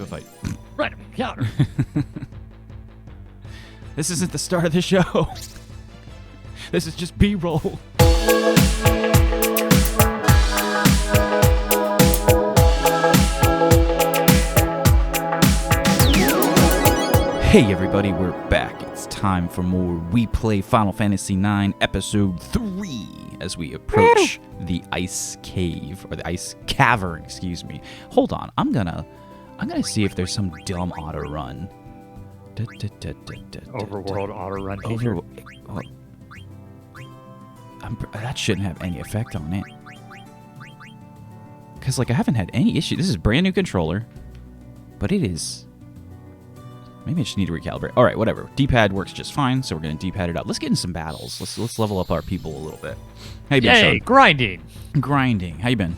the fight. Random encounter. This isn't the start of the show. This is just B-roll. Hey everybody, we're back. It's time for more We Play Final Fantasy IX Episode 3 as we approach the Ice Cave, or the Ice Cavern, excuse me. Hold on, I'm gonna see if there's some dumb auto run. Overworld auto run feature. That shouldn't have any effect on it. Because, like, I haven't had any issue. This is a brand new controller, but it is... Maybe I just need to recalibrate. All right, whatever. D-pad works just fine, so we're going to D-pad it up. Let's get in some battles. Let's level up our people a little bit. How you been, Sean? Grinding. Grinding. How you been?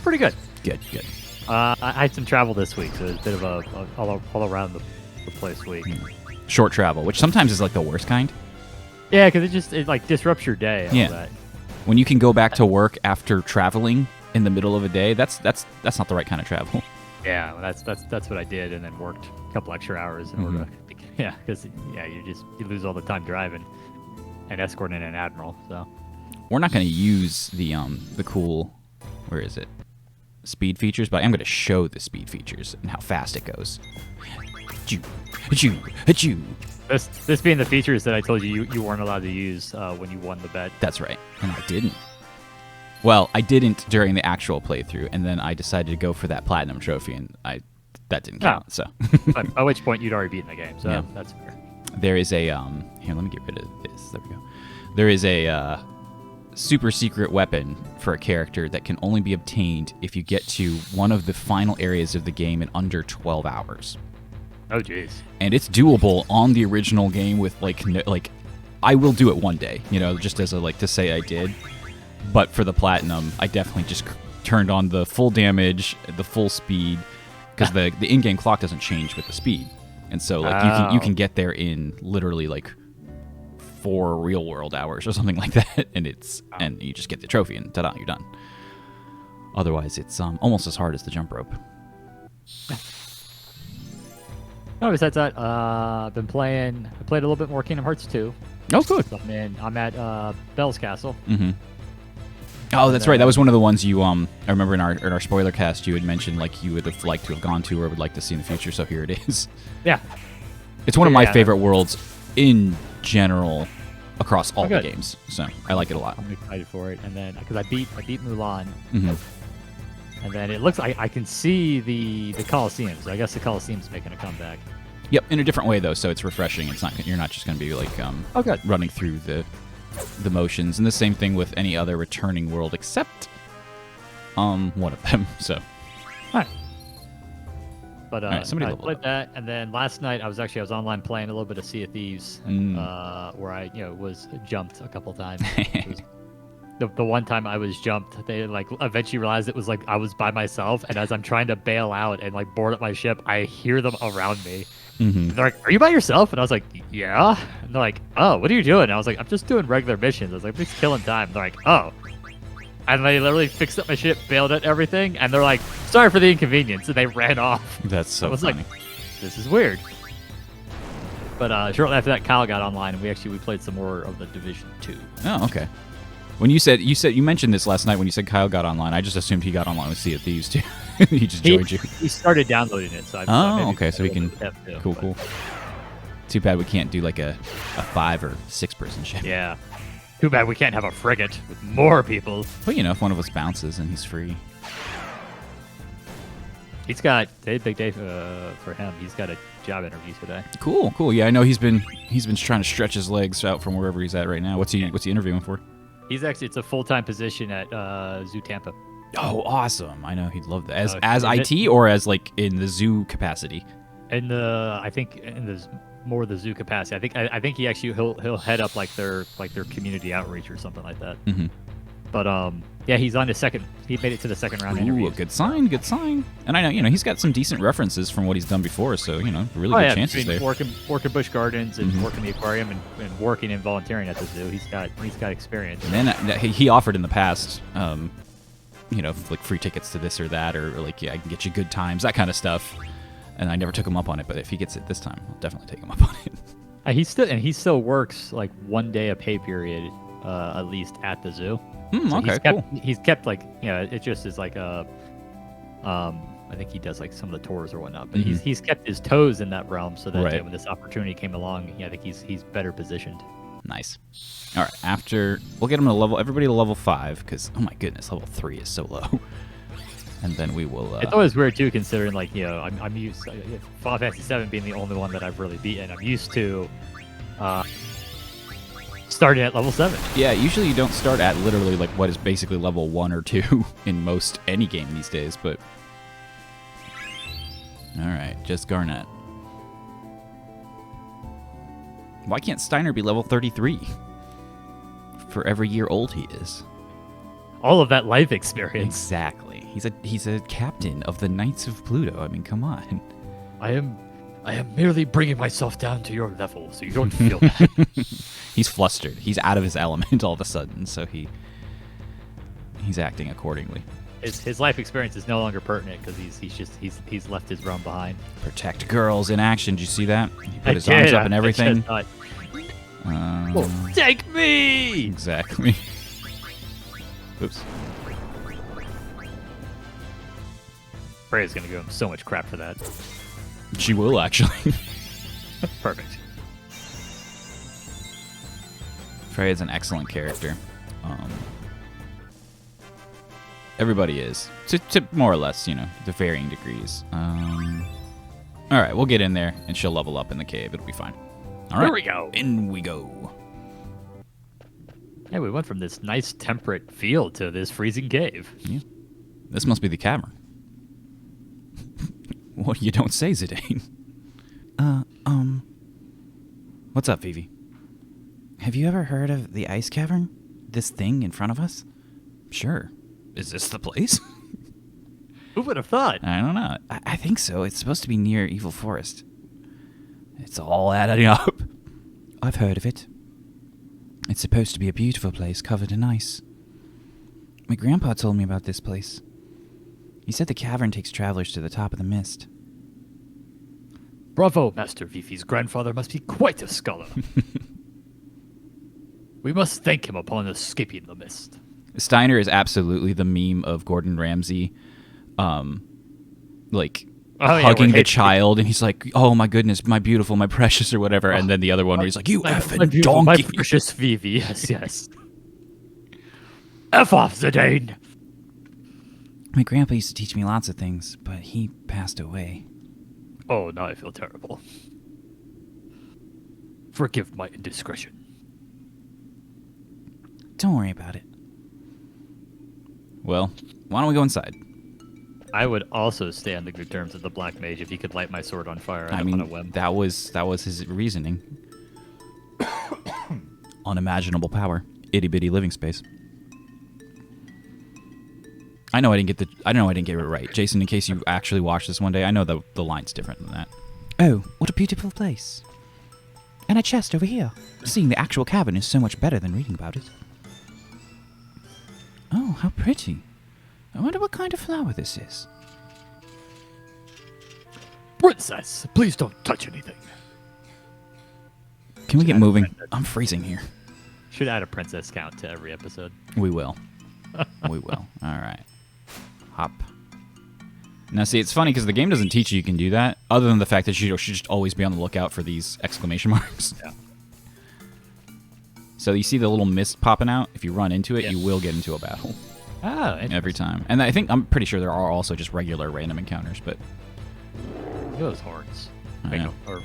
Pretty good. Good. I had some travel this week, so it was a bit of a all around the place week. Short travel, which sometimes is like the worst kind. Yeah, because it like disrupts your day. And all that. When you can go back to work after traveling in the middle of a day, that's not the right kind of travel. Yeah, well, that's what I did, and then worked a couple extra hours in order to, because you lose all the time driving and escorting an admiral. So we're not going to use the cool, where is it, speed features, but I am going to show the speed features and how fast it goes. This being the features that I told you weren't allowed to use when you won the bet. That's right, and I didn't. Well, I didn't during the actual playthrough, and then I decided to go for that platinum trophy, and that didn't count. So, at which point you'd already beaten the game, so that's fair. There is a here. Let me get rid of this. There we go. There is a super secret weapon for a character that can only be obtained if you get to one of the final areas of the game in under 12 hours. Oh, jeez. And it's doable on the original game with like I will do it one day, just as to say I did. But for the platinum, I definitely just turned on the full damage, the full speed, because the in-game clock doesn't change with the speed, and so you can get there in literally 4 real-world hours or something like that, and you just get the trophy and ta-da, you're done. Otherwise, it's almost as hard as the jump rope. No, besides that, I played a little bit more Kingdom Hearts 2. Oh, good. So I'm at Belle's Castle. Mm-hmm. Oh, that's right. That was one of the ones you I remember in our spoiler cast you had mentioned you would have liked to have gone to or would like to see in the future. So here it is. Yeah, it's one of my favorite worlds in general across all the games. So I like it a lot. I'm excited for it. And then because I beat Mulan, mm-hmm. and then it looks like I can see the Colosseum. So I guess the Colosseum's making a comeback. Yep, in a different way though, so it's refreshing. You're not just going to be running through the motions, and the same thing with any other returning world except one of them. So, all right. But all right, I played that, and then last night I was online playing a little bit of Sea of Thieves, where I was jumped a couple times. The one time I was jumped, they eventually realized it was I was by myself, and as I'm trying to bail out and board up my ship, I hear them around me. Mm-hmm. They're like, "Are you by yourself?" And I was like, "Yeah." And they're like, "Oh, what are you doing?" And I was like, "I'm just doing regular missions." I was like, "I'm just killing time." And they're like, "Oh." And they literally fixed up my ship, bailed out everything, and they're like, "Sorry for the inconvenience," and they ran off. That's so I was funny. This is weird. But shortly after that, Kyle got online, and we played some more of the Division 2. Oh, okay. When you mentioned this last night when you said Kyle got online, I just assumed he got online with Sea of Thieves too. He just joined you. He started downloading it, so okay, so he can. Cool. Too bad we can't do a 5 or 6 person ship. Yeah. Too bad we can't have a frigate with more people. Well, if one of us bounces and he's free. He's got big day for him. He's got a job interview today. Cool. Yeah, I know he's been trying to stretch his legs out from wherever he's at right now. What's he interviewing for? It's a full-time position at Zoo Tampa. Oh, awesome! I know he'd love that as IT or as in the zoo capacity. I think in the more the zoo capacity. I think he'll head up their community outreach or something like that. Mm-hmm. But he's on his second. He made it to the second round. Ooh, good sign. And I know he's got some decent references from what he's done before. So really good chances there. Working Busch Gardens and working the aquarium and working and volunteering at the zoo. He's got experience. And then he offered in the past. like free tickets to this or that, or like, yeah, I can get you good times, that kind of stuff. And I never took him up on it, but if he gets it this time, I'll definitely take him up on it. He still works like 1 day a pay period, at least at the zoo. Okay, cool. cool. He's kept like, it just is like a, I think he does like some of the tours or whatnot, but he's kept his toes in that realm so that Right. when this opportunity came along, I think he's better positioned. Nice. All right, after we'll get him to everybody to level 5, because oh my goodness, level 3 is so low. And then we will. It's always weird too, considering like I'm used to Final Fantasy 7 being the only one that I've really beaten. I'm used to starting at level 7. Yeah, usually you don't start at literally like what is basically level 1 or 2 in most any game these days, but all right, just Garnet. Why can't Steiner be level 33? For every year old he is. All of that life experience. Exactly. He's a captain of the Knights of Pluto. I mean, come on. I am merely bringing myself down to your level, so you don't feel bad. He's flustered. He's out of his element all of a sudden, so he's acting accordingly. His life experience is no longer pertinent because he's left his realm behind. Protect girls in action. Did you see that? He put his arms up and everything. Take me! Exactly. Oops. Freya's gonna give him so much crap for that. She will, actually. Perfect. Freya's an excellent character. Everybody is. To more or less, to varying degrees. All right, we'll get in there, and she'll level up in the cave. It'll be fine. All right. Here we go. In we go. Hey, we went from this nice temperate field to this freezing cave. Yeah. This must be the cavern. What you don't say, Zidane. What's up, Vivi? Have you ever heard of the Ice Cavern? This thing in front of us? Sure. Is this the place? Who would have thought? I don't know. I think so. It's supposed to be near Evil Forest. It's all adding up. I've heard of it. It's supposed to be a beautiful place covered in ice. My grandpa told me about this place. He said the cavern takes travelers to the top of the mist. Bravo, Master Vivi's grandfather must be quite a scholar. We must thank him upon escaping the mist. Steiner is absolutely the meme of Gordon Ramsay, hugging the child, and he's like, "Oh my goodness, my beautiful, my precious," or whatever. And then the other one where he's like, "You effing donkey, my precious Vivi." Yes. F off, Zidane. My grandpa used to teach me lots of things, but he passed away. Oh, now I feel terrible. Forgive my indiscretion. Don't worry about it. Well, why don't we go inside? I would also stay on the good terms of the Black Mage if he could light my sword on fire on a whim. That was his reasoning. Unimaginable power. Itty bitty living space. I know I didn't get it right. Jason, in case you actually watched this one day, I know the line's different than that. Oh, what a beautiful place. And a chest over here. Seeing the actual cavern is so much better than reading about it. Oh, how pretty. I wonder what kind of flower this is. Princess, please don't touch anything. Can we get moving? I'm freezing here. Should add a princess count to every episode. We will. We will. All right. Hop. Now, see, it's funny because the game doesn't teach you can do that, other than the fact that you should just always be on the lookout for these exclamation marks. Yeah. So you see the little mist popping out? If you run into it, you will get into a battle. Ah, every time. And I'm pretty sure there are also just regular random encounters, but... Those horns. Or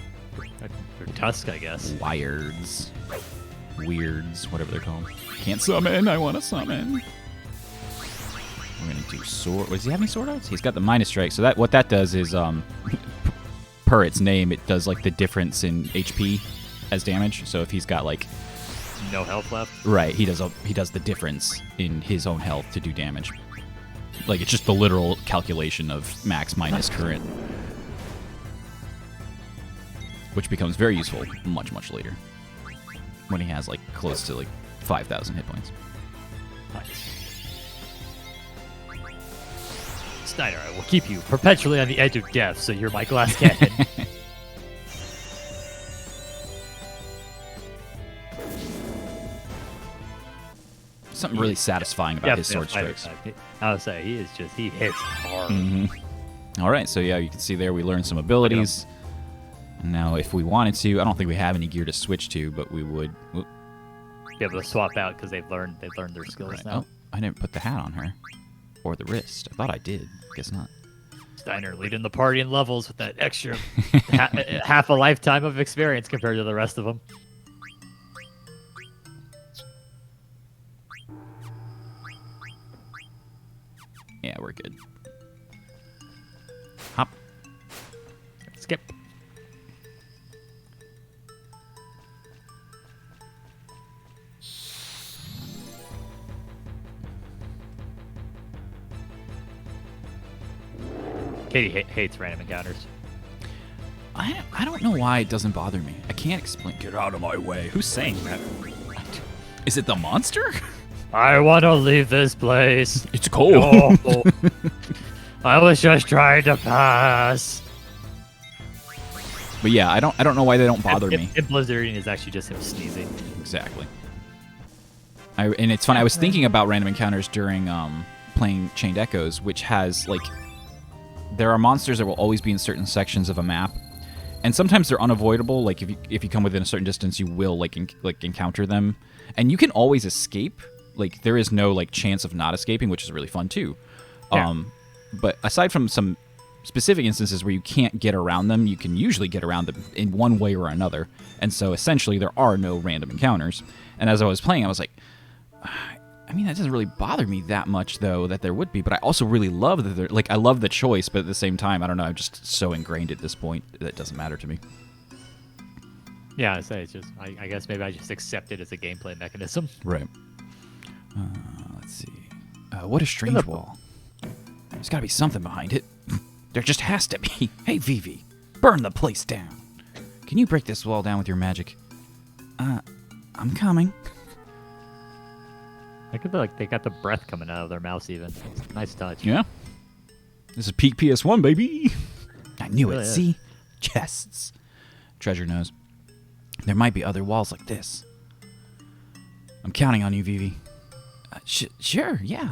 tusk, I guess. Wireds. Weirds, whatever they're called. Can't summon, I want to summon. We're going to do sword... Does he have any sword arts? He's got the minus strike, so what that does is, per its name, it does, like, the difference in HP as damage. So if he's got, like... no health left? Right, he does the difference in his own health to do damage. Like, it's just the literal calculation of max minus current. Which becomes very useful much, much later. When he has, like, close to, like, 5,000 hit points. Nice. Steiner, I will keep you perpetually on the edge of death, so you're my glass cannon. Something really satisfying about his sword strikes. I would say he hits hard. All right, so yeah, you can see there we learned some abilities. Now, if we wanted to, I don't think we have any gear to switch to, but we would be able to swap out because they've learned their skills now. Oh, I didn't put the hat on her, or the wrist. I thought I did. Guess not. Steiner leading the party in levels with that extra half a lifetime of experience compared to the rest of them. Yeah, we're good. Hop. Skip. Katie hates random encounters. I don't know why it doesn't bother me. I can't explain. Get out of my way. Who's saying that? Is it the monster? I want to leave this place. It's cold. No. I was just trying to pass. But yeah, I don't know why they don't bother me. And blizzarding is actually just him sneezing. Exactly. And it's funny. I was thinking about random encounters during playing Chained Echoes, which has like there are monsters that will always be in certain sections of a map, and sometimes they're unavoidable. Like if you come within a certain distance, you will like encounter them, and you can always escape. Like there is no like chance of not escaping, which is really fun too. Yeah. But aside from some specific instances where you can't get around them, you can usually get around them in one way or another. And so essentially there are no random encounters. And as I was playing, I was like, I mean, that doesn't really bother me that much, though, that there would be. But I also really love that like I love the choice, but at the same time, I don't know, I'm just so ingrained at this point that it doesn't matter to me. Yeah, I say it's just I guess maybe I just accept it as a gameplay mechanism. Right. Let's see. What a strange wall. There's got to be something behind it. There just has to be. Hey, Vivi, burn the place down. Can you break this wall down with your magic? I'm coming. I could be like they got the breath coming out of their mouths even. It's a nice touch. Yeah. This is peak PS1, baby. I knew it. Really is. See? Chests. Treasure knows. There might be other walls like this. I'm counting on you, Vivi. Sure, yeah.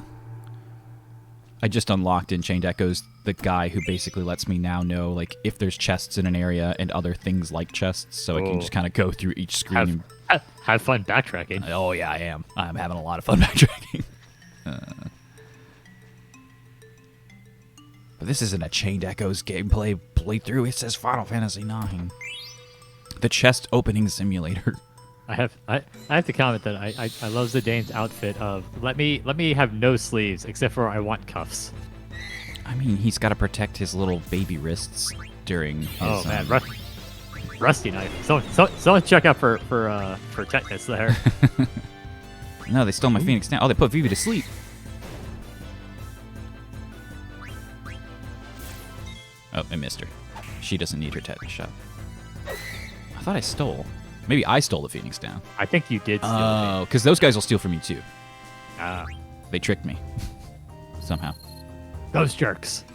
I just unlocked in Chained Echoes the guy who basically lets me now know like if there's chests in an area and other things like chests, so I can just kind of go through each screen. Have fun backtracking. Oh yeah, I am. I'm having a lot of fun backtracking. But this isn't a Chained Echoes gameplay playthrough. It says Final Fantasy IX. The chest opening simulator. I have to comment that I love Zidane's outfit of let me have no sleeves except for I want cuffs. I mean, he's got to protect his little baby wrists during his... Oh man, rusty knife. Someone check out for tetanus there. No, they stole my Phoenix down. Oh, they put Vivi to sleep. Oh, I missed her. She doesn't need her tetanus shot. I thought I stole. Maybe I stole the Phoenix down. I think you did steal Oh, because those guys will steal from you too. Ah. They tricked me. Somehow. Those jerks.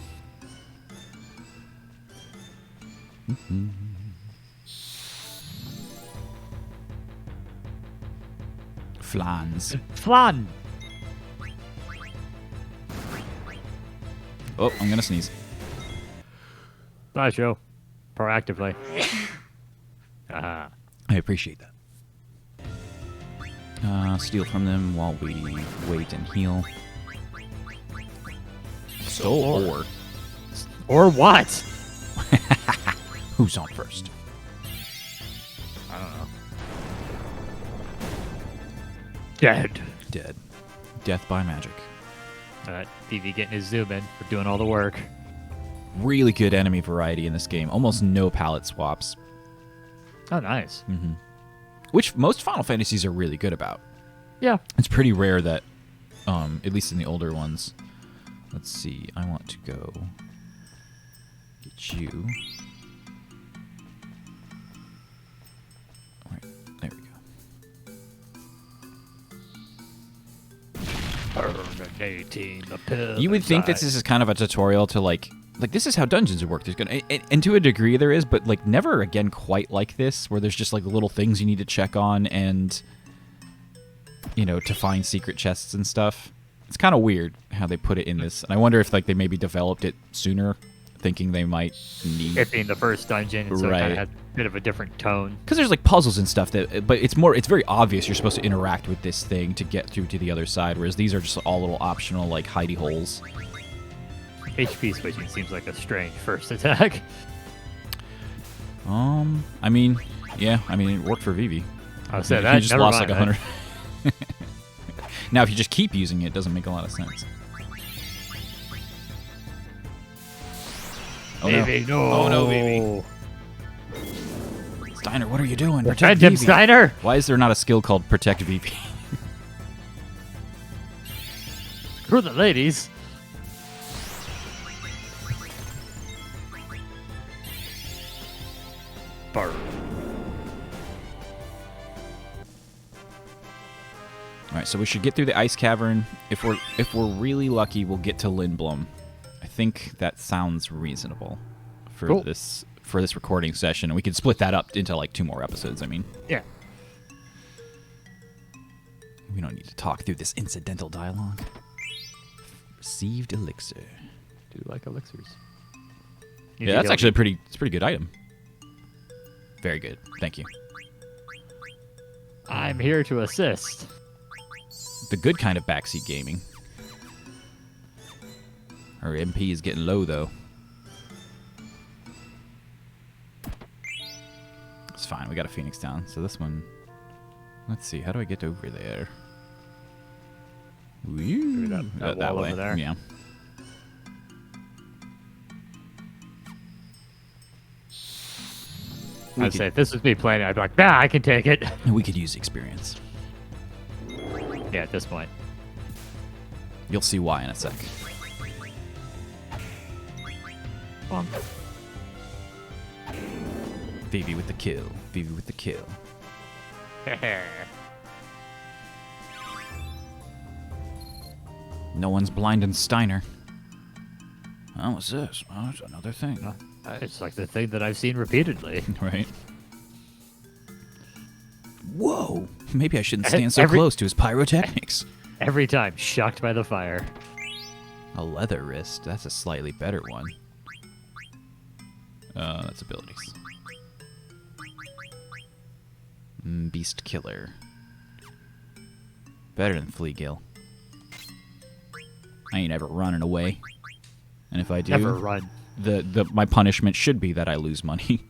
Flans. Flan. Oh, I'm going to sneeze. Bye, Joe. Proactively. Ah. I appreciate that. Steal from them while we wait and heal. Stole Or what? Who's on first? I don't know. Dead. Dead. Death by magic. Alright, DV getting his zoom in for doing all the work. Really good enemy variety in this game. Almost no palette swaps. Oh, nice. Mm-hmm. Which most Final Fantasies are really good about. Yeah. It's pretty rare that, at least in the older ones. Let's see. I want to go get you. All right. There we go. Terminating the pill. You would think this is kind of a tutorial to like this is how dungeons would work. There's gonna and to a degree there is, but like never again quite like this, where there's just like little things you need to check on and to find secret chests and stuff. It's kind of weird how they put it in this, and I wonder if like they maybe developed it sooner, thinking they might need it being the first dungeon, and so Right. it kind of had a bit of a different tone. Because there's like puzzles and stuff but it's very obvious you're supposed to interact with this thing to get through to the other side, whereas these are just all little optional like hidey holes. HP switching seems like a strange first attack. I mean, yeah, it worked for Vivi. I said You that. just Never lost mind, like 100. Now, if you just keep using it, it doesn't make a lot of sense. Oh Vivi, no. Oh no, Vivi. Steiner, what are you doing? Defend him, Vivi. Steiner. Why is there not a skill called Protect Vivi? Screw the ladies. Burn. All right, so we should get through the Ice Cavern. If we're really lucky, we'll get to Lindblom. I think that sounds reasonable for Cool. this recording session, and we could split that up into like 2 more episodes. I mean, Yeah. we don't need to talk through this incidental dialogue. Received elixir. Do you like elixirs? Yeah, that's actually it's a pretty good item. Very good. Thank you. I'm here to assist. The good kind of backseat gaming. Our MP is getting low, though. It's fine. We got a Phoenix down. So this one... Let's see. How do I get over there? Maybe that wall way. over there? Yeah. I'd say if this was me playing, I'd be like, nah, I can take it. We could use experience. Yeah, at this point. You'll see why in a sec. Bonk. Vivi with the kill. Vivi with the kill. No one's blinding Steiner. Oh, what's this? Oh, it's another thing. It's like the thing that I've seen repeatedly. Right? Whoa! Maybe I shouldn't stand so Every- close to his pyrotechnics. Every time, shocked by the fire. A leather wrist. That's a slightly better one. That's abilities. Beast Killer. Better than Fleagill. I ain't ever running away. And if I do, Never run. my punishment should be that I lose money.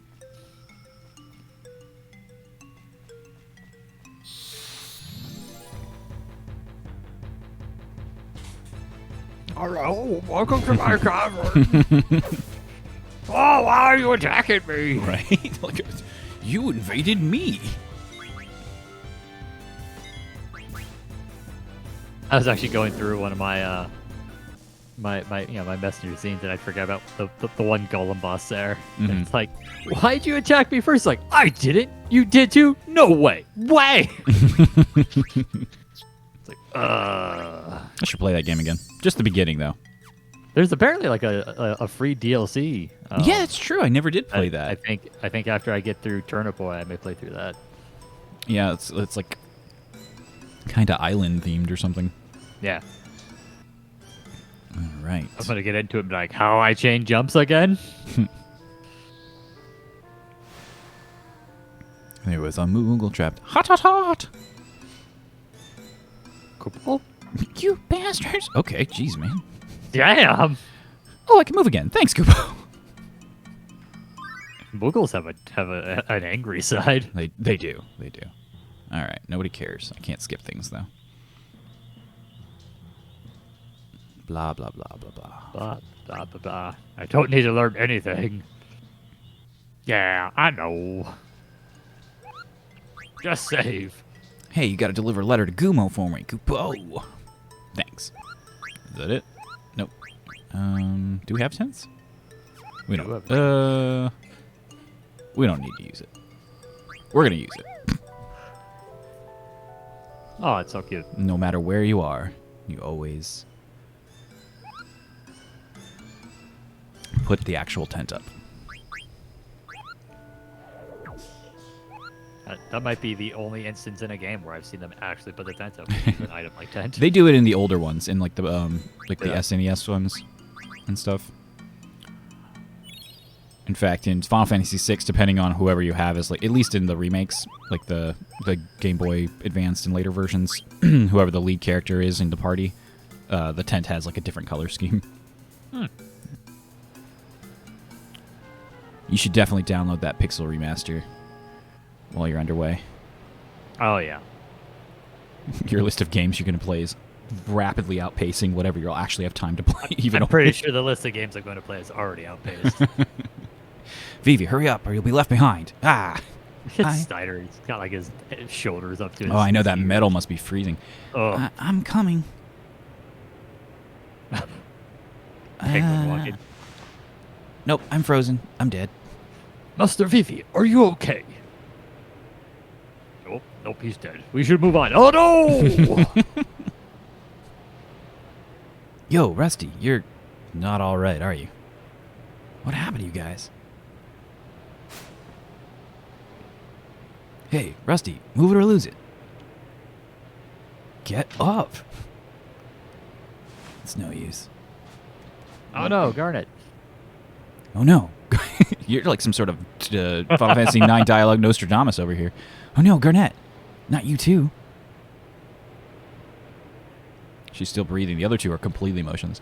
Oh, welcome to my cavern. Oh, why are you attacking me? Right? Like, you invaded me. I was actually going through one of my my messenger scenes, and I forgot about the one golem boss there. And Mhm. it's like, why'd you attack me first? Like, I didn't. You did too? No way. Way. It's like, I should play that game again. Just the beginning, though. There's apparently like a free DLC. Yeah, it's true. I never did play that. I think after I get through Turnip Boy, I may play through that. Yeah, it's like kind of island themed or something. Yeah. All right. I'm gonna get into it and be like, how I chain jumps again? There was a Moogle trapped. Hot, hot, hot! Cool. You bastards! Okay, jeez, man. Damn. Oh, I can move again. Thanks, Kubo. Boogles have an angry side. They do. They do. All right. Nobody cares. I can't skip things though. Blah blah blah blah blah. Blah, blah, blah, blah. I don't need to learn anything. Yeah, I know. Just save. Hey, you got to deliver a letter to Gumo for me, Kubo. Thanks. Is that it? Nope. Do we have tents? We don't. We don't need to use it. We're gonna use it. Oh, it's so cute. No matter where you are. You always put the actual tent up. That might be the only instance in a game where I've seen them actually put the tent up. An item like tent. They do it in the older ones, in like the the Yeah. SNES ones and stuff. In fact, in Final Fantasy VI, depending on whoever you have, is like at least in the remakes, like the Game Boy Advanced and later versions, whoever the lead character is in the party, the tent has like a different color scheme. You should definitely download that Pixel remaster while you're underway. Oh yeah. Your list of games you're going to play is rapidly outpacing whatever you'll actually have time to play. Even I'm pretty sure the list of games I'm going to play is already outpaced. Vivi, hurry up or you'll be left behind. Ah! Hi. Steiner, he's got like his shoulders up to his Oh, I know that ears. metal must be freezing. Oh, I'm coming. penguin walking. Nope, I'm frozen. I'm dead. Master Vivi, are you okay? Nope, he's dead. We should move on. Oh no! Yo, Rusty, you're not all right, are you? What happened to you guys? Hey, Rusty, move it or lose it. Get up. It's no use. Oh no, Garnet. Oh no. You're like some sort of Final Fantasy IX dialogue Nostradamus over here. Oh no, Garnet. Not you too. She's still breathing. The other two are completely motionless.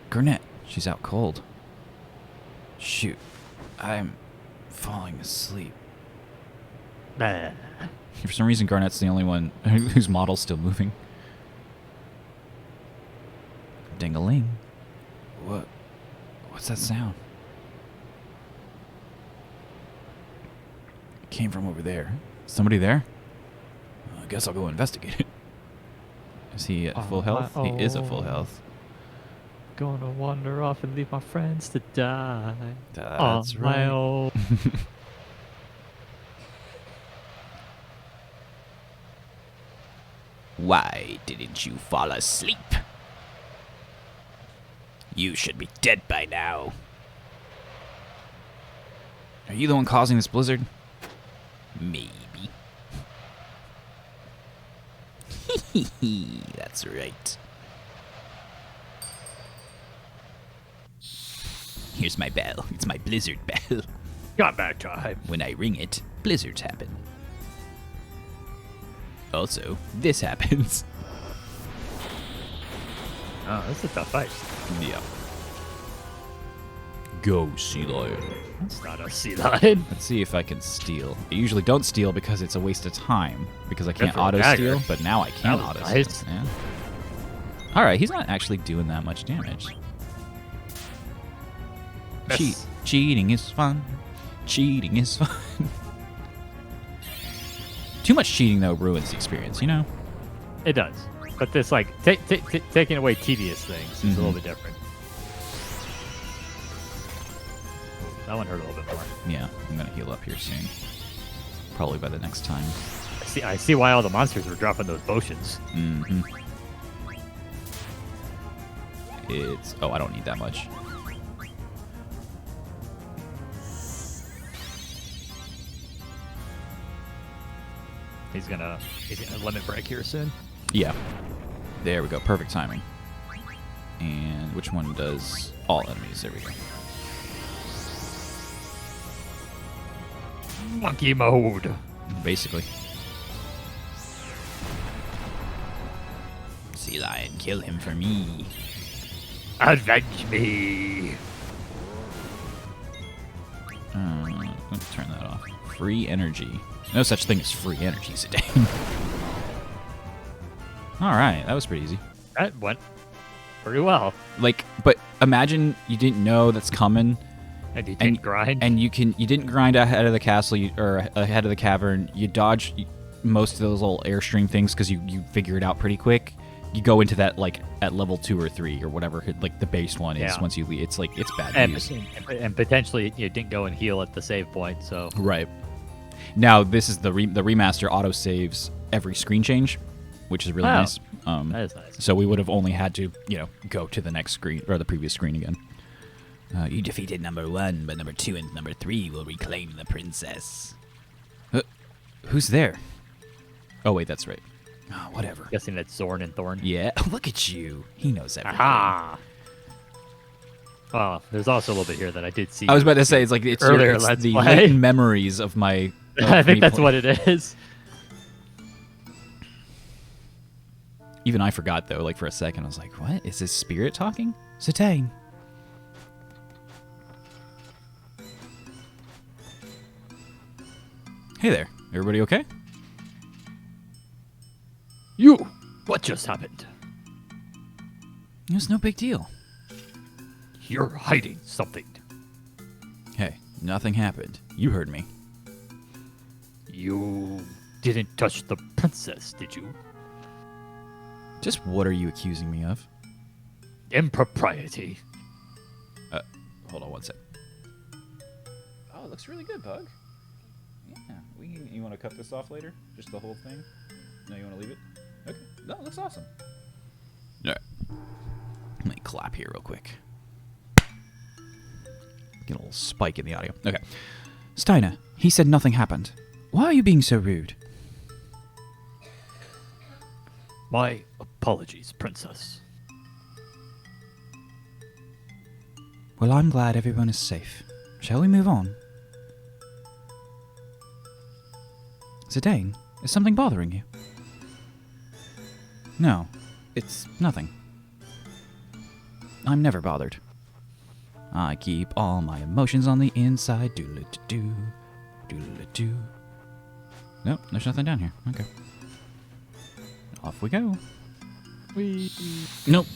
Garnet, she's out cold. Shoot. I'm falling asleep. Bah. For some reason, Garnet's the only one whose model's still moving. Ding-a-ling. What's that sound? It came from over there. Somebody there? I guess I'll go investigate it. Is he at full health? He is at full health. Gonna wander off and leave my friends to die. That's on my own. Why didn't you fall asleep? You should be dead by now. Are you the one causing this blizzard? Maybe. That's right. Here's my bell. It's my blizzard bell. Got back time. When I ring it, blizzards happen. Also, this happens. Oh, that's a tough fight. Yeah. Go, sea lion. It's not a sea lion. Let's see if I can steal. I usually don't steal because it's a waste of time. Because I can't for a auto dagger. steal, but now I can That was auto nice. steal. Yeah. Alright, he's not actually doing that much damage. Miss. Cheating is fun. Cheating is fun. Too much cheating, though, ruins the experience, you know? It does. But this, like, taking away tedious things is a little bit different. That one hurt a little bit more. Yeah, I'm gonna heal up here soon. Probably by the next time. I see why all the monsters were dropping those potions. Mm-hmm. It's... Oh, I don't need that much. He's gonna limit break here soon. Yeah. There we go. Perfect timing. And which one does all enemies? There we go. Monkey mode. Basically. Sea lion, kill him for me. Avenge me. Let's turn that off. Free energy. No such thing as free energy, Zidane. Alright, that was pretty easy. That went pretty well. Like, but imagine you didn't know that's coming. And you didn't grind. And you didn't grind ahead of the castle or ahead of the cavern. You dodge most of those little airstream things because you figure it out pretty quick. You go into that like at level 2 or 3 or whatever like the base one is. Once you leave, it's like it's bad news. And potentially you didn't go and heal at the save point. So right now this is the remaster auto saves every screen change, which is really Wow. nice. That is nice. So we would have only had to, go to the next screen or the previous screen again. You defeated number 1, but number 2 and number 3 will reclaim the princess. Who's there? Oh, wait, that's right. Oh, whatever. Guessing that's Zorn and Thorn. Yeah, look at you. He knows everything. Aha! Well, there's also a little bit here that I did see. I was about to say, it's like it's, Earlier, it's let's the play. latent memories of my... I think that's what it is. Even I forgot, though, like for a second. I was like, what? Is this spirit talking? Satane. Hey there. Everybody okay? You! What just happened? It was no big deal. You're hiding something. Hey, nothing happened. You heard me. You didn't touch the princess, did you? Just what are you accusing me of? Impropriety. Hold on one sec. Oh, it looks really good, Bug. Yeah. You want to cut this off later? Just the whole thing? No, you want to leave it? Okay. No, it looks awesome. All right. Let me clap here real quick. Get a little spike in the audio. Okay. Steiner, he said nothing happened. Why are you being so rude? My apologies, princess. Well, I'm glad everyone is safe. Shall we move on? Zidane, is something bothering you? No, it's nothing. I'm never bothered. I keep all my emotions on the inside. Doodle-doo, doodle-doo. Nope, there's nothing down here. Okay. Off we go. Nope.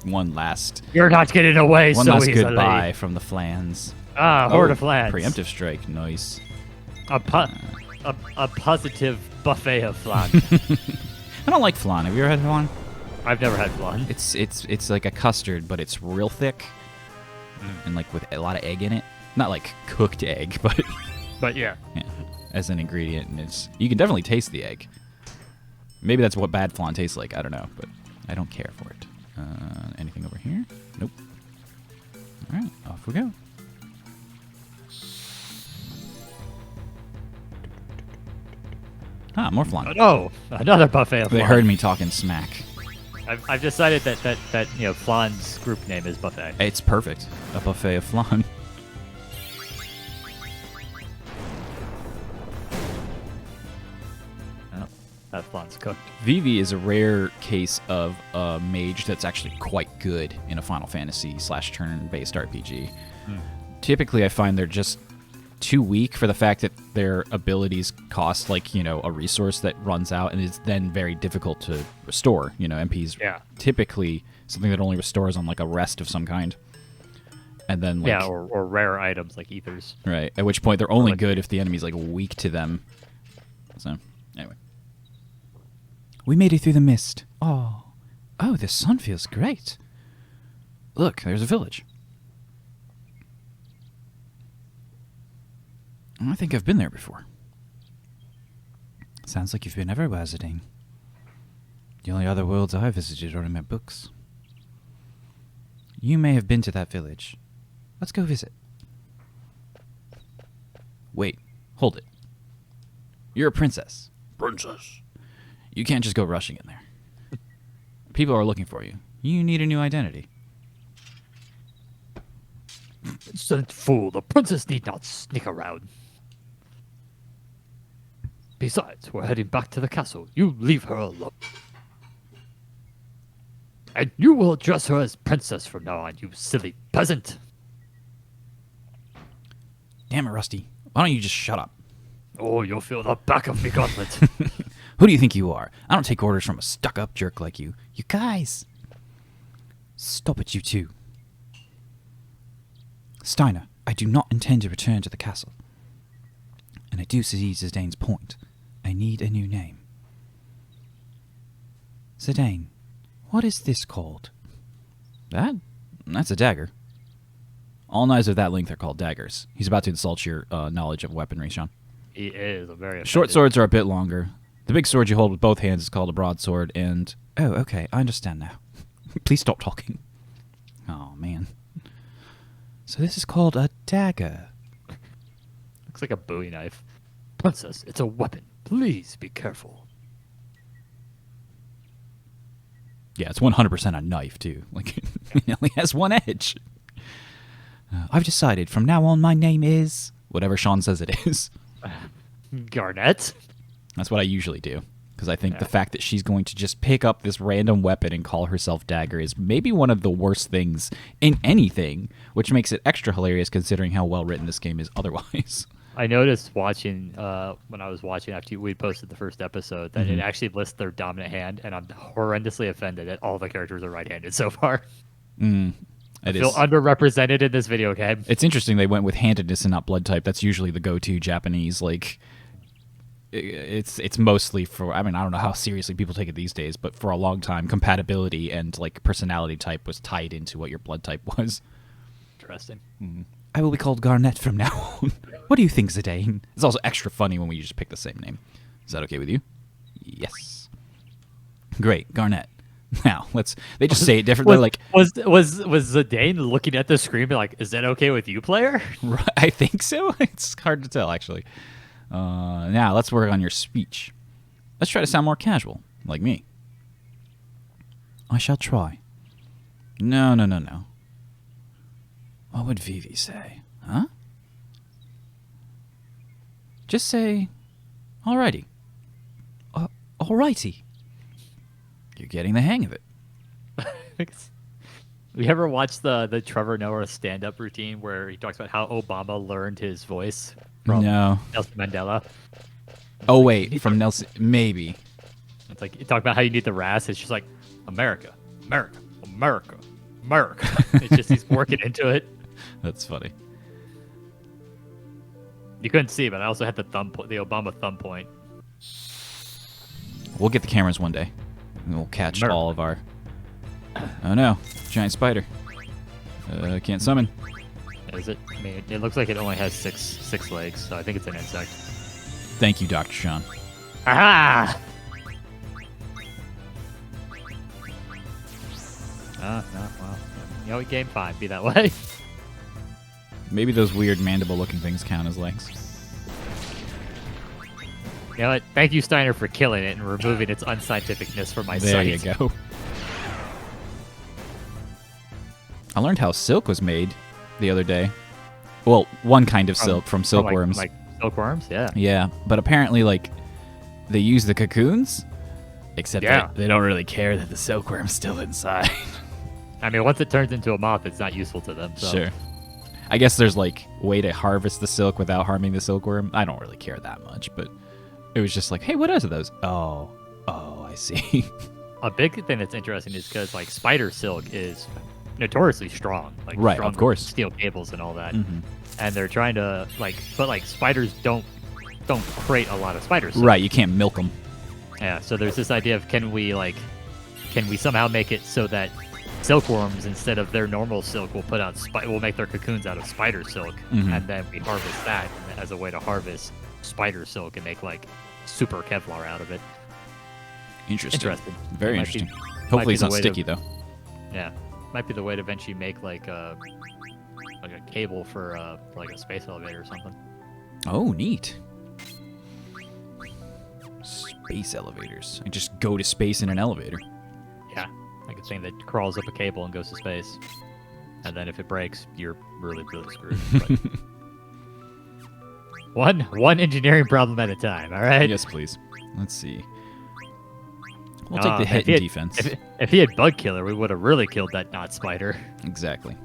One last You're not getting away One so last easily. goodbye from the flans. Horde of flans. Preemptive strike, nice. A positive buffet of flan. I don't like flan. Have you ever had flan? I've never had flan. It's like a custard, but it's real thick and like with a lot of egg in it. Not like cooked egg, but But yeah. as an ingredient, and you can definitely taste the egg. Maybe that's what bad flan tastes like. I don't know, but I don't care for it. Anything over here? Nope. All right, off we go. Ah, more flan. Oh, another buffet of They flan. heard me talking smack. I've decided that flan's group name is buffet. It's perfect. A buffet of flan. That flan's cooked. Vivi is a rare case of a mage that's actually quite good in a Final Fantasy / turn-based RPG. Typically, I find they're just too weak for the fact that their abilities cost a resource that runs out and is then very difficult to restore. MPs typically something that only restores on like a rest of some kind. And then or rare items like ethers. Right. At which point they're only good if the enemy's like weak to them. So, anyway. We made it through the mist. Oh, the sun feels great. Look, there's a village. I think I've been there before. Sounds like you've been everywhere, Zidane. The only other worlds I visited are in my books. You may have been to that village. Let's go visit. Wait, hold it. You're a princess. Princess. You can't just go rushing in there. People are looking for you. You need a new identity. Instant fool, the princess need not sneak around. Besides, we're heading back to the castle. You leave her alone. And you will address her as princess from now on, you silly peasant. Damn it, Rusty. Why don't you just shut up? Oh, you'll feel the back of me gauntlet. Who do you think you are? I don't take orders from a stuck-up jerk like you. You guys! Stop it, you two. Steiner, I do not intend to return to the castle. And I do see Zidane's point. I need a new name. Zidane, what is this called? That's a dagger. All knives of that length are called daggers. He's about to insult your knowledge of weaponry, Sean. He is a very Short offended. swords are a bit longer. The big sword you hold with both hands is called a broadsword, and... Oh, okay, I understand now. Please stop talking. Oh, man. So this is called a dagger. Looks like a Bowie knife. Princess, it's a weapon. Please be careful. Yeah, it's 100% a knife, too. Like, it only has one edge. I've decided from now on my name is... whatever Sean says it is. Garnet? That's what I usually do. Because I think the fact that she's going to just pick up this random weapon and call herself Dagger is maybe one of the worst things in anything, which makes it extra hilarious considering how well written this game is otherwise. I noticed watching, when I was watching after we posted the first episode, that it actually lists their dominant hand, and I'm horrendously offended that all the characters are right-handed so far. I feel underrepresented in this video game. It's interesting they went with handedness and not blood type. That's usually the go-to Japanese, like... It's mostly for, I mean, I don't know how seriously people take it these days, but for a long time, compatibility and like personality type was tied into what your blood type was. Interesting. I will be called Garnet from now on. What do you think, Zidane? It's also extra funny when we just pick the same name. Is that okay with you? Yes. Great, Garnet. Now they just say it differently. Was Zidane looking at the screen, be like, "Is that okay with you, player?" Right, I think so. It's hard to tell, actually. Now, let's work on your speech. Let's try to sound more casual, like me. I shall try. No. What would Vivi say? Huh? Just say, alrighty. Alrighty. You're getting the hang of it. You ever watch the Trevor Noah stand-up routine where he talks about how Obama learned his voice from Nelson Mandela? Oh, wait, from Nelson... Maybe. It's like, you talk about how you need the rasp. It's just like, America, America, America, America. It's just he's working into it. That's funny. You couldn't see, but I also had the Obama thumb point. We'll get the cameras one day. And we'll catch all of our... Oh no, giant spider. Can't summon. Is it? I mean, it looks like it only has six legs, so I think it's an insect. Thank you, Dr. Sean. Aha! No, well, you know, game 5 be that way. Maybe those weird mandible-looking things count as legs. You know what? Thank you, Steiner, for killing it and removing its unscientificness from my sight. There you go. I learned how silk was made the other day. Well, one kind of silk from silkworms. Like silkworms, yeah. Yeah, but apparently, like, they use the cocoons, except that they don't really care that the silkworm's still inside. I mean, once it turns into a moth, it's not useful to them. So. Sure. I guess there's, like, a way to harvest the silk without harming the silkworm. I don't really care that much, but it was just like, hey, what is those? Oh, I see. A big thing that's interesting is because, like, spider silk is notoriously strong, like right, of course, steel cables and all that, and they're trying to but spiders don't create a lot of spider silk. Right, you can't milk them. Yeah, so there's this idea of can we somehow make it so that silkworms, instead of their normal silk, will put out will make their cocoons out of spider silk, and then we harvest that as a way to harvest spider silk and make like super Kevlar out of it. Interesting. Very interesting. Hopefully it's not sticky though. Yeah. Might be the way to eventually make like a cable for like a space elevator or something. Oh, neat. Space elevators. I just go to space in an elevator. Yeah, like a thing that crawls up a cable and goes to space. And then if it breaks, you're really, really screwed. one engineering problem at a time, all right? Yes, please. Let's see. We'll take the hit in defense. If he had Bug Killer, we would have really killed that knot spider. Exactly.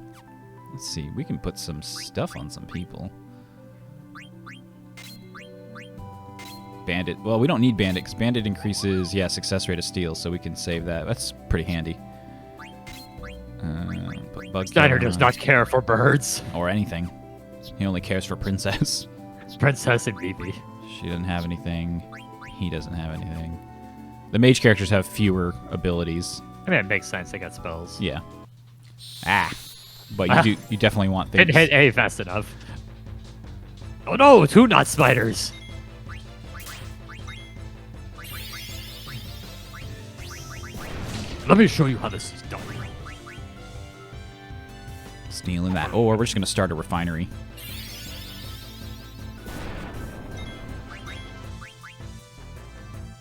Let's see. We can put some stuff on some people. Bandit. Well, we don't need Bandit, because Bandit increases, success rate of steel, so we can save that. That's pretty handy. Put Bug Steiner does not care for birds. Or anything. He only cares for Princess. Princess and Bibi. She doesn't have anything. He doesn't have anything. The mage characters have fewer abilities. I mean, it makes sense. They got spells. Yeah. But you definitely want things. Didn't hit A fast enough. Oh no, 2 knot spiders. Let me show you how this is done. Stealing that. Or we're just going to start a refinery.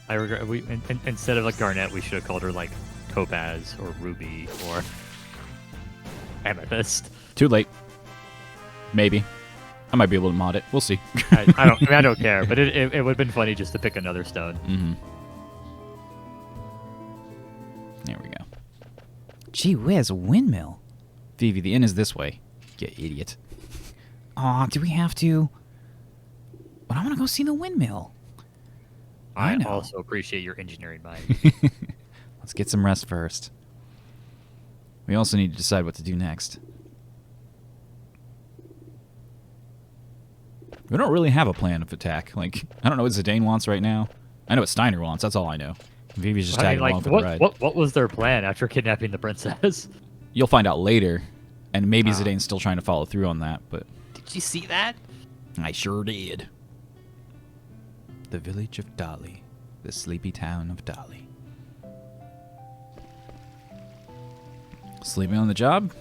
I regret instead of like Garnet, we should have called her like Topaz or Ruby or Amethyst. Too late. Maybe. I might be able to mod it. We'll see. I don't care, but it would have been funny just to pick another stone. Mm-hmm. There we go. Gee whiz, a windmill. Vivi, the inn is this way. You idiot. Aw, do we have to? But I want to go see the windmill. I know. Also appreciate your engineering mind. Let's get some rest first. We also need to decide what to do next. We don't really have a plan of attack. Like, I don't know what Zidane wants right now. I know what Steiner wants. That's all I know. Vivi's just tagging along for the ride. What was their plan after kidnapping the princess? You'll find out later. And maybe Zidane's still trying to follow through on that, but... Did you see that? I sure did. The village of Dali. The sleepy town of Dali. Sleeping on the job?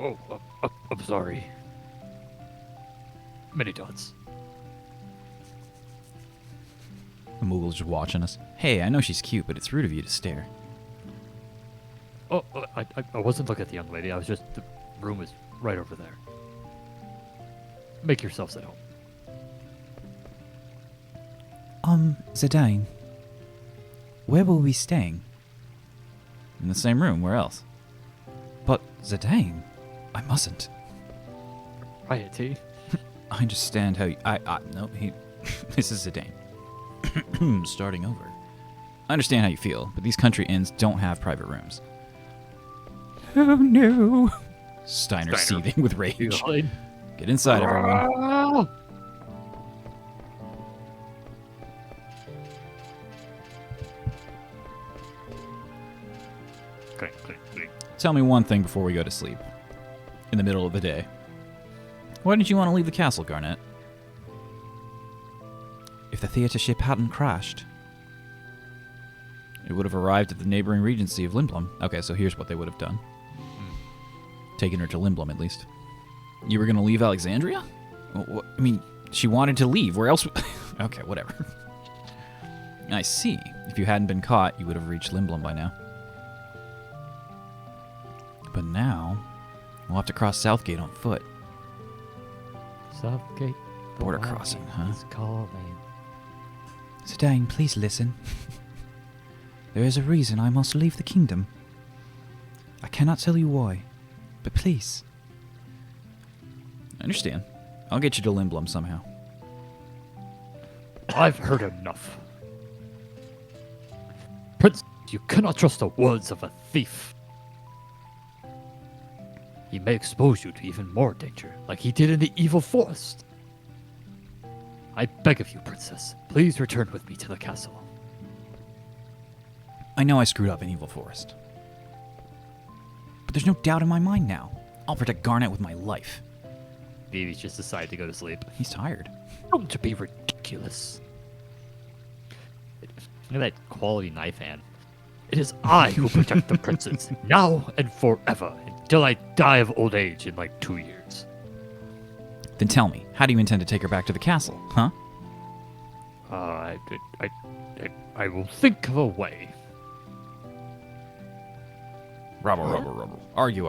Oh, I'm sorry. Many dots. The Moogle's just watching us. Hey, I know she's cute, but it's rude of you to stare. Oh, I wasn't looking at the young lady. I was just... The room is right over there. Make yourselves at home. Zidane. Where will we be staying? In the same room. Where else? But, Zidane, I mustn't. Righty. I understand how you... No, he... This is Zidane. Starting over. I understand how you feel, but these country inns don't have private rooms. Oh no! Steiner seething with rage. Get inside, everyone. Tell me one thing before we go to sleep. In the middle of the day. Why didn't you want to leave the castle, Garnet? If the theater ship hadn't crashed, it would have arrived at the neighboring regency of Limblum. Okay, so here's what they would have done. Taken her to Limblum, at least. You were going to leave Alexandria? I mean, she wanted to leave. Where else? Okay, whatever. I see. If you hadn't been caught, you would have reached Limblum by now. But now, we'll have to cross Southgate on foot. Southgate. Border crossing, huh? He's calling. Zidane, please listen. There is a reason I must leave the kingdom. I cannot tell you why, but please. I understand. I'll get you to Limblum somehow. I've heard enough. Prince, you cannot trust the words of a thief. He may expose you to even more danger, like he did in the evil forest. I beg of you, Princess, please return with me to the castle. I know I screwed up in Evil Forest. But there's no doubt in my mind now. I'll protect Garnet with my life. Vivi's just decided to go to sleep. He's tired. Don't be ridiculous. Look at that quality knife hand. It is I who protect the princess, now and forever, until I die of old age in like 2 years. Then tell me, how do you intend to take her back to the castle, huh? I will think of a way. Rubble. Argue.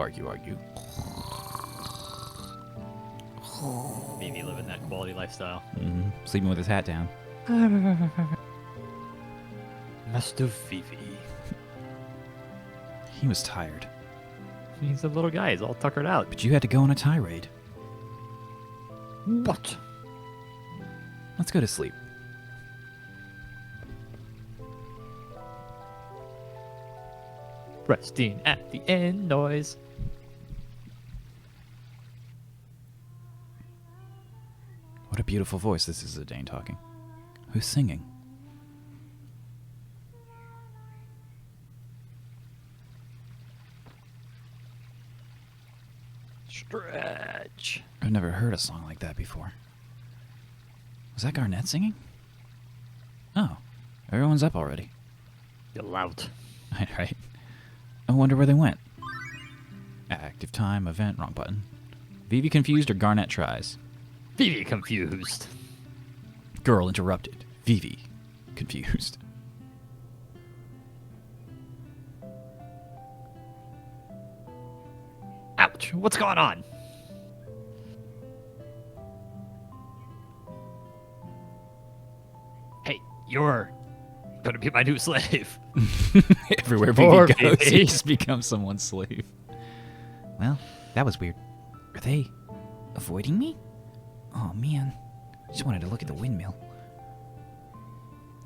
Vivi living that quality lifestyle. Mm-hmm. Sleeping with his hat down. Master Vivi. He was tired. He's a little guy. He's all tuckered out. But you had to go on a tirade. What? Let's go to sleep. Resting at the end noise. What a beautiful voice. This is Zidane talking. Who's singing? Stretch. I've never heard a song like that before. Was that Garnet singing? Everyone's up already. You lout. Right. I wonder where they went. Active time, event, wrong button. Vivi confused or Garnet tries? Vivi confused. Girl interrupted. Vivi confused. Ouch. What's going on? Hey, you're gonna be my new slave. Everywhere Poor Vivi goes, Vivi. he just becomes someone's slave. Well, that was weird. Are they avoiding me? Oh, man. I just wanted to look at the windmill.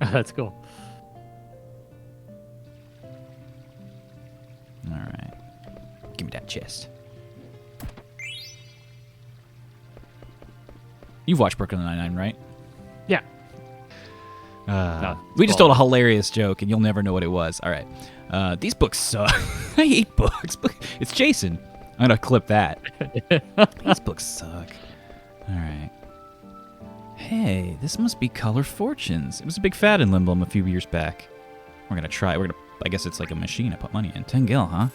That's cool. All right. Give me that chest. You've watched Brooklyn Nine-Nine, right? Yeah. No, We just well- told a hilarious joke, and you'll never know what it was. All right. These books suck. I hate books. It's Jason. I'm going to clip that. These books suck. All right. Hey, this must be Color Fortunes. It was a big fad in Limblom a few years back. We're going to try. I guess it's like a machine I put money in. 10 gil, huh?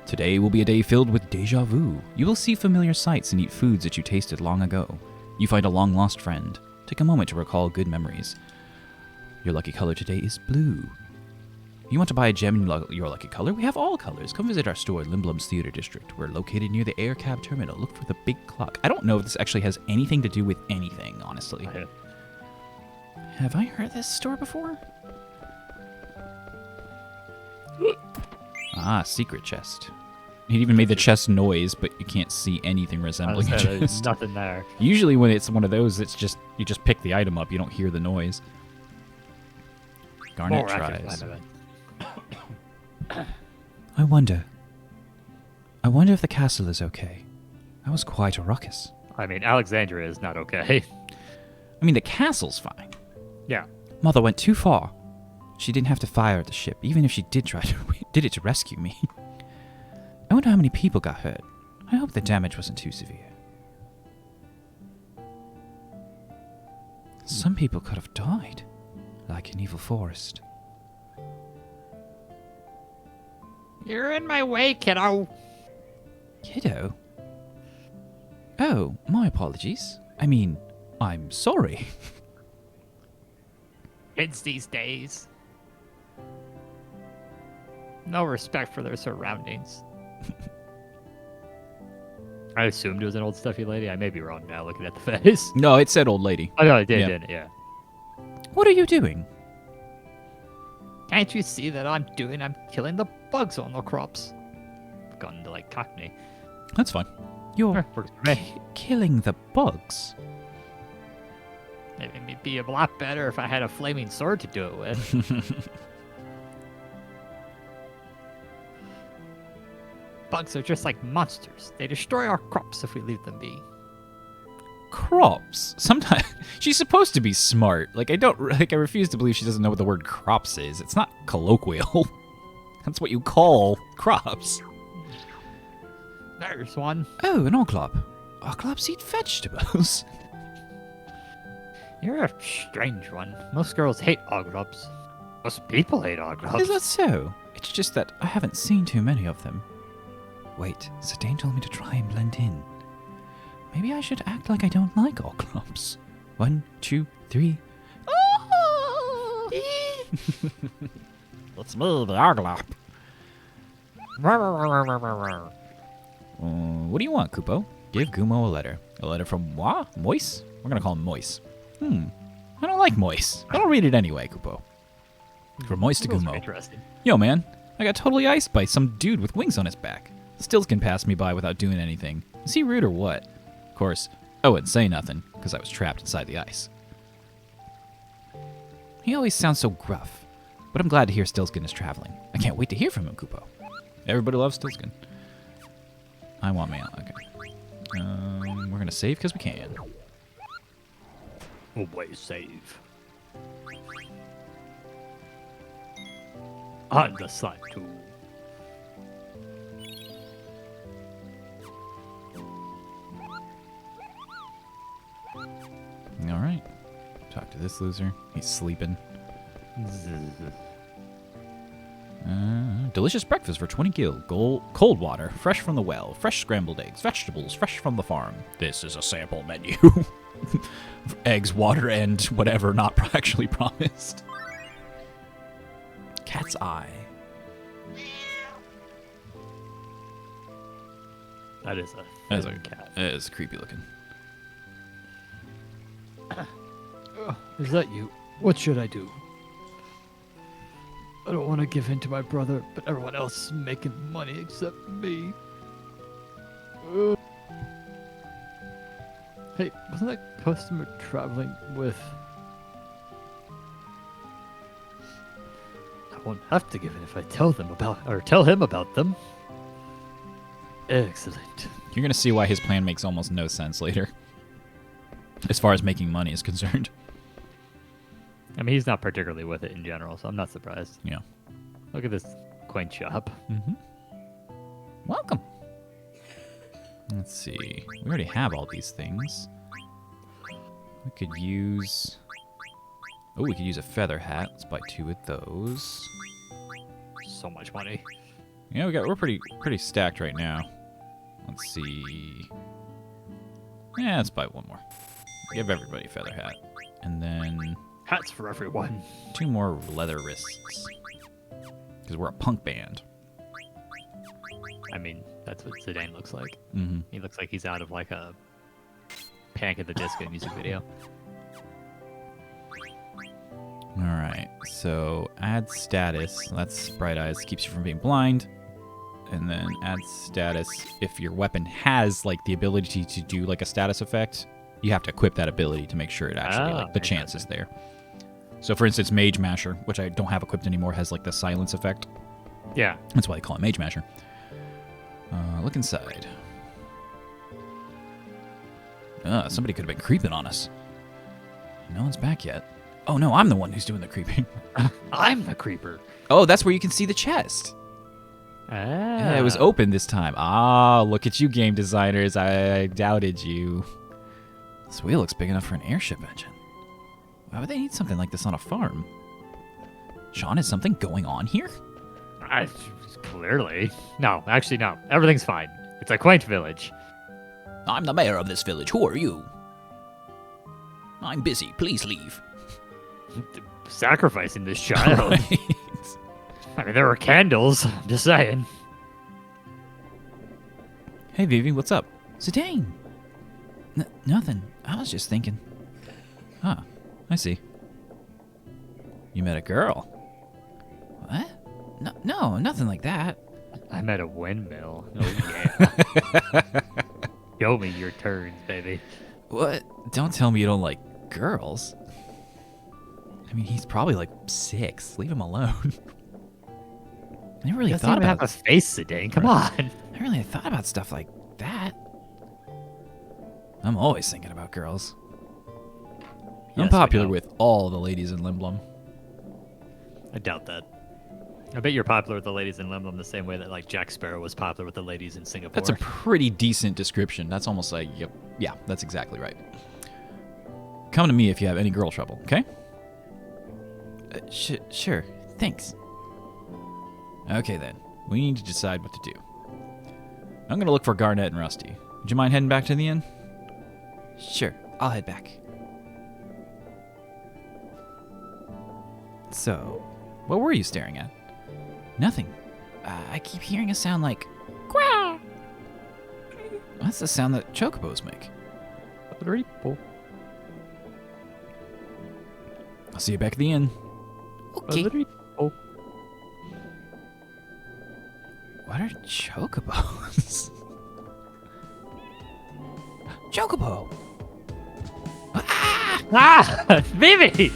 Today will be a day filled with deja vu. You will see familiar sights and eat foods that you tasted long ago. You find a long-lost friend. Take a moment to recall good memories. Your lucky color today is blue. You want to buy a gem in your lucky color? We have all colors. Come visit our store, Limblom's Theater District. We're located near the air cab terminal. Look for the big clock. I don't know if this actually has anything to do with anything, honestly. Have I heard this store before? Secret chest. He even made the chest noise, but you can't see anything resembling a There's chest. nothing there. Usually when it's one of those, it's just you just pick the item up. You don't hear the noise. Garnet More active tries. time event. I wonder if the castle is okay. That was quite a ruckus. I mean, Alexandria is not okay. I mean, the castle's fine. Yeah. Mother went too far. She didn't have to fire at the ship, even if she did it to rescue me. I wonder how many people got hurt. I hope the damage wasn't too severe. Some people could have died, like an evil forest. You're in my way, kiddo. Kiddo? Oh, my apologies. I mean, I'm sorry. Kids these days. No respect for their surroundings. I assumed it was an old stuffy lady. I may be wrong now looking at the face. No, it said old lady. Oh, no, it did, Yeah. didn't it? Yeah. What are you doing? Can't you see that I'm killing the bugs on the crops? Gone to like Cockney. That's fine. You're Works for me. killing the bugs. It'd be a lot better if I had a flaming sword to do it with. Bugs are just like monsters. They destroy our crops if we leave them be. Crops. Sometimes she's supposed to be smart. I refuse to believe she doesn't know what the word crops is. It's not colloquial. That's what you call crops. There's one. Oh, an oglop. Oglops eat vegetables. You're a strange one. Most girls hate oglops. Most people hate oglops. Is that so? It's just that I haven't seen too many of them. Wait, Zidane told me to try and blend in. Maybe I should act like I don't like oglops. 1, 2, 3. It's me, the oglop. What do you want, Kupo? Give Gumo a letter. A letter from moi? Moise? We're gonna call him Moise. I don't like Moise. I don't read it anyway, Kupo. From Moise to Those are Gumo. interesting. Yo, man. I got totally iced by some dude with wings on his back. Stills can pass me by without doing anything. Is he rude or what? Of course, I wouldn't say nothing, because I was trapped inside the ice. He always sounds so gruff, but I'm glad to hear Stilskin is traveling. I can't wait to hear from him, Kupo. Everybody loves Stilskin. I want mail. Okay. We're going to save because we can. Always save. On the side too. All right. Talk Talk to this loser. He's sleeping. Delicious breakfast for 20 gil. Cold water, fresh from the well, fresh scrambled eggs, vegetables, fresh from the farm. This is a sample menu. Eggs, water, and whatever not actually promised. Cat's eye. That is a cat. That is creepy looking. Is that you? What should I do? I don't want to give in to my brother, but everyone else is making money except me. Hey, wasn't that customer traveling with... I won't have to give in if I tell him about them. Excellent. You're going to see why his plan makes almost no sense later. As far as making money is concerned. I mean, he's not particularly with it in general, so I'm not surprised. Yeah. Look at this quaint shop. Mm-hmm. Welcome. Let's see. We already have all these things. We could use... Oh, we could use a feather hat. Let's buy 2 of those. So much money. Yeah, we're pretty stacked right now. Let's see. Yeah, let's buy 1 more. Give everybody a feather hat. And then... Hats for everyone. 2 more leather wrists. Because we're a punk band. I mean, that's what Zidane looks like. Mm-hmm. He looks like he's out of like a Panic at the Disco music video. Alright, so add status. That's Bright Eyes, keeps you from being blind. And then add status. If your weapon has like the ability to do like a status effect, you have to equip that ability to make sure it actually like the chance is there. So for instance, Mage Masher, which I don't have equipped anymore, has like the silence effect. Yeah. That's why they call it Mage Masher. Look inside. Somebody could have been creeping on us. No one's back yet. Oh no, I'm the one who's doing the creeping. I'm the creeper. Oh, that's where you can see the chest. Yeah, it was open this time. Ah, look at you, game designers. I doubted you. This wheel looks big enough for an airship engine. Why would they need something like this on a farm? Sean, is something going on here? Clearly. No, actually, no. Everything's fine. It's a quaint village. I'm the mayor of this village. Who are you? I'm busy. Please leave. Sacrificing this child. Right. I mean, there were candles. I'm just saying. Hey, Vivi, what's up? Zidane. Nothing. I was just thinking. Huh. I see. You met a girl. What? No, nothing like that. I met a windmill. Oh, yeah. Show me your turns, baby. What? Don't tell me you don't like girls. I mean, he's probably like 6. Leave him alone. I never really thought about have a face, Zidane. Come on. I never really thought about stuff like that. I'm always thinking about girls. Yes, I'm popular with all the ladies in Limblum. I doubt that. I bet you're popular with the ladies in Limblum the same way that like Jack Sparrow was popular with the ladies in Singapore. That's a pretty decent description. That's almost like, yep, yeah, that's exactly right. Come to me if you have any girl trouble, okay? Sure, thanks. Okay then, we need to decide what to do. I'm gonna look for Garnet and Rusty. Would you mind heading back to the inn? Sure, I'll head back. So, what were you staring at? Nothing. I keep hearing a sound like quack. That's the sound that chocobos make. I'll see you back at the inn. Okay. What are chocobos? Chocobo! Ah! Vivi!